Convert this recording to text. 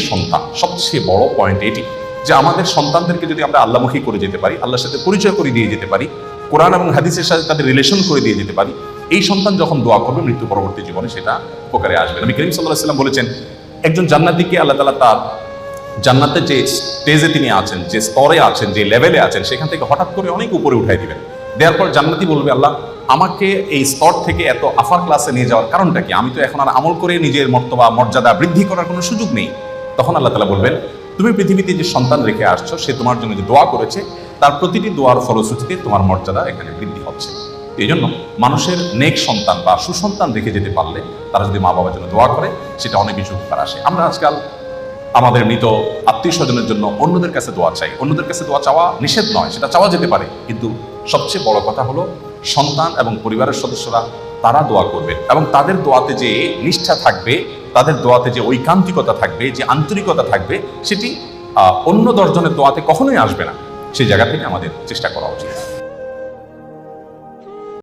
সন্তান সবচেয়ে বড় পয়েন্ট এটি যে আমাদের সন্তানদেরকে যদি আমরা আল্লাহমুখী করে যেতে পারি, আল্লাহর সাথে পরিচয় করে দিয়ে যেতে পারি, কোরআন এবং হাদিসের সাথে তাদের রিলেশন করে দিয়ে যেতে পারি, এই সন্তান যখন দোয়া করবে মৃত্যু পরবর্তী জীবনে সেটা উপকারে আসবে। নবী করিম সাল্লাল্লাহু আলাইহি ওয়াসাল্লাম বলেছেন, একজন জান্নাতীকে আল্লাহ তাআলা তার জান্নাতের যে স্টেজে তিনি আছেন, যে স্তরে আছেন, যে লেভেলে আছেন, সেখান থেকে হঠাৎ করে অনেক উপরে উঠাই দিবেন। দেওয়ার পর জান্নাতি বলবে, আল্লাহ আমাকে এই স্তর থেকে এত আফার ক্লাসে নিয়ে যাওয়ার কারণটা কি? আমি তো এখন আর আমল করে নিজের মর্তবা মর্যাদা বৃদ্ধি করার কোনো সুযোগ নেই। তখন আল্লাহ তাআলা বলবেন, তুমি পৃথিবীতে যে সন্তান রেখে আসছো, সে তোমার জন্য যে দোয়া করেছে, তার প্রতিটি দোয়ার ফলশ্রুতিতে তোমার মর্যাদা এখানে বৃদ্ধি হচ্ছে। এই জন্য মানুষের নেক সন্তান বা সুসন্তান রেখে যেতে পারলে, তারা যদি মা বাবার জন্য দোয়া করে, সেটা অনেক বেশি উপকার আসে। আমরা আজকাল আমাদের মৃত আত্মীয় স্বজনের জন্য অন্যদের কাছে দোয়া চাই। অন্যদের কাছে দোয়া চাওয়া নিষেধ নয়, সেটা চাওয়া যেতে পারে, কিন্তু সবচেয়ে বড় কথা হলো সন্তান এবং পরিবারের সদস্যরা তারা দোয়া করবে এবং তাদের দোয়াতে যে নিষ্ঠা থাকবে, তাদের দোয়াতে যে ঐকান্তিকতা থাকবে, যে আন্তরিকতা থাকবে, সেটি অন্য 10 জনের দোয়াতে কখনোই আসবে না। সেই জায়গা থেকে আমাদের চেষ্টা করা উচিত।